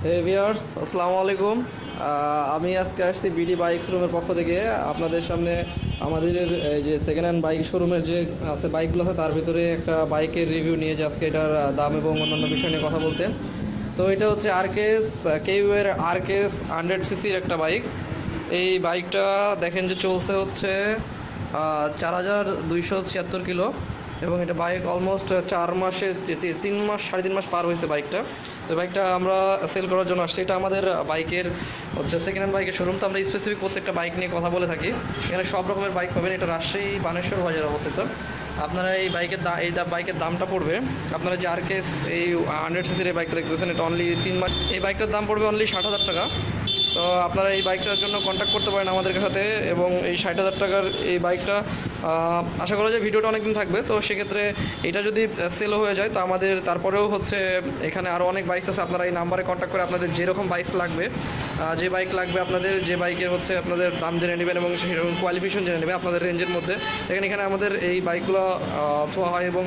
হে viewers, আসসালামু আলাইকুম। আমি আজকে আসছি বিডি বাইক শোরুমের পক্ষ থেকে আপনাদের সামনে আমাদের এই যে সেকেন্ড হ্যান্ড বাইক শোরুমের যে আছে বাইকগুলো আছে তার ভিতরে একটা বাইকের রিভিউ নিয়ে যে আজকে এটার দাম এবং অন্যান্য বিষয় নিয়ে কথা বলতে। তো এটা হচ্ছে আরকেএস কেইউয়ের আরকেএস 100 সিসির একটা বাইক। এই বাইকটা দেখেন যে চলছে হচ্ছে 4276 কিলো, এবং এটা বাইক অলমোস্ট 4 মাসে 3 মাস 3.5 মাস পার হয়েছে বাইকটা। তো বাইকটা আমরা সেল করার জন্য আসছি। এটা আমাদের বাইকের হচ্ছে সেকেন্ড হ্যান্ড বাইকের শোরুম। তো আমরা স্পেসিফিক প্রত্যেকটা বাইক নিয়ে কথা বলে থাকি। এখানে সব রকমের বাইক পাবেন। এটা রাজশাহী বানেশ্বর বাজারে অবস্থিত। আপনারা এই বাইকের দামটা পড়বে, আপনারা যে আরকেএস এই 100 সিসির এই বাইকটা দেখতেছেন, এটা অনলি 3 মাস। এই বাইকটার দাম পড়বে অনলি 60,000 টাকা। তো আপনারা এই বাইকটার জন্য কন্ট্যাক্ট করতে পারেন আমাদের সাথে, এবং এই 60,000 টাকার এই বাইকটা আশা করা যায় ভিডিওটা অনেকদিন থাকবে। তো সেক্ষেত্রে এটা যদি সেলও হয়ে যায় তো আমাদের তারপরেও হচ্ছে এখানে আরও অনেক বাইক আছে। আপনারা এই নাম্বারে কন্ট্যাক্ট করে আপনাদের যেরকম বাইক লাগবে, যে বাইক লাগবে আপনাদের, যে বাইকের হচ্ছে আপনাদের দাম জেনে নেবেন এবং সেরকম কোয়ালিফিকেশন জেনে নেবেন আপনাদের রেঞ্জের মধ্যে। এখানে আমাদের এই বাইকগুলো থোয়া হয়, এবং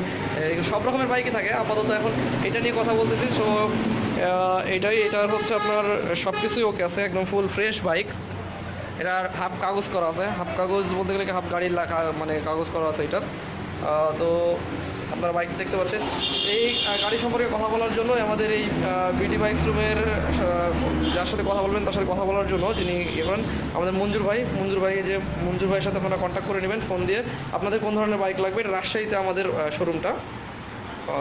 সব রকমের বাইকই থাকে। আপাতত এখন এটা নিয়ে কথা বলতেছি। সো এটার হচ্ছে আপনার সব কিছুই ওকে আছে, একদম ফুল ফ্রেশ বাইক। এটার হাফ কাগজ করা আছে, হাফ কাগজ বলতে গেলে হাফ গাড়ির লেখা মানে কাগজ করা আছে এটার। তো আপনারা বাইক দেখতে পাচ্ছেন। এই গাড়ি সম্পর্কে কথা বলার জন্য আমাদের এই বিডি বাইক রুমের যার সাথে কথা বলবেন তার সাথে কথা বলার জন্য যিনি এখন আমাদের মঞ্জুর ভাইয়ের সাথে আপনারা কন্ট্যাক্ট করে নেবেন ফোন দিয়ে। আপনাদের কোন ধরনের বাইক লাগবে, এটা রাজশাহীতে আমাদের শোরুমটা,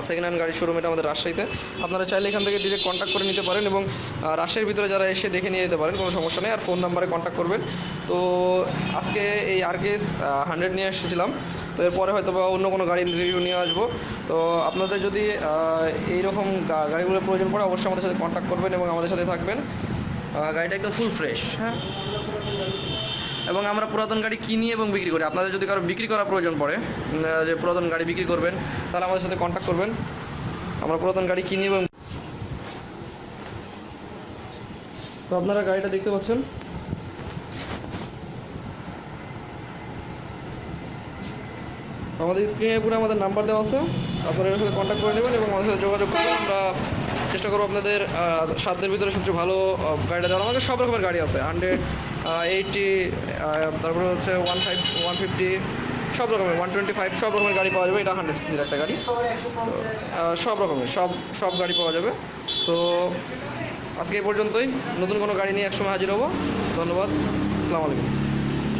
সেকেন্ড হ্যান্ড গাড়ির শোরুম এটা আমাদের রাজশাহীতে। আপনারা চাইলে এখান থেকে ডিরেক্ট কন্ট্যাক্ট করে নিতে পারেন, এবং রাজশাহীর ভিতরে যারা এসে দেখে নিয়ে যেতে পারেন, কোনো সমস্যা নেই। আর ফোন নাম্বারে কন্ট্যাক্ট করবেন। তো আজকে এই আরকেএস 100 নিয়ে এসেছিলাম। তো এরপরে হয়তো বা অন্য কোনো গাড়ির রিভিউ নিয়ে আসবো। তো আপনাদের যদি এইরকম গাড়িগুলোর প্রয়োজন পড়ে অবশ্যই আমাদের সাথে কন্ট্যাক্ট করবেন এবং আমাদের সাথে থাকবেন। গাড়িটা একদম ফুল ফ্রেশ, হ্যাঁ। এবং আমরা পুরাতন গাড়ি কিনি এবং বিক্রি করি। আপনাদের যদি কারো বিক্রি করার প্রয়োজন পড়ে, যে পুরাতন গাড়ি বিক্রি করবেন, তাহলে আমাদের সাথে কন্ট্যাক্ট করবেন। আমরা পুরাতন গাড়ি কিনি এবং তো আপনারা গাড়িটা দেখতে পাচ্ছেন। আমাদের স্ক্রিনে পুরো আমাদের নাম্বার দেওয়া আছে, আপনারা এর সাথে কন্ট্যাক্ট করে নেবেন এবং আমাদের সাথে যোগাযোগ করবেন। আমরা চেষ্টা করবো আপনাদের সাধ্যের ভিতরে সবচেয়ে ভালো গাড়িটা দেওয়ার। আমাদের সব রকমের গাড়ি আছে, 180, তারপরে হচ্ছে 150, সব রকমের 125, সব রকমের গাড়ি পাওয়া যাবে। এটা 100 সিসির একটা গাড়ি। সব রকমের সব গাড়ি পাওয়া যাবে। সো আজকে এই পর্যন্তই। নতুন কোনো গাড়ি নিয়ে একসময় হাজির হবো। ধন্যবাদ। আসসালামু আলাইকুম।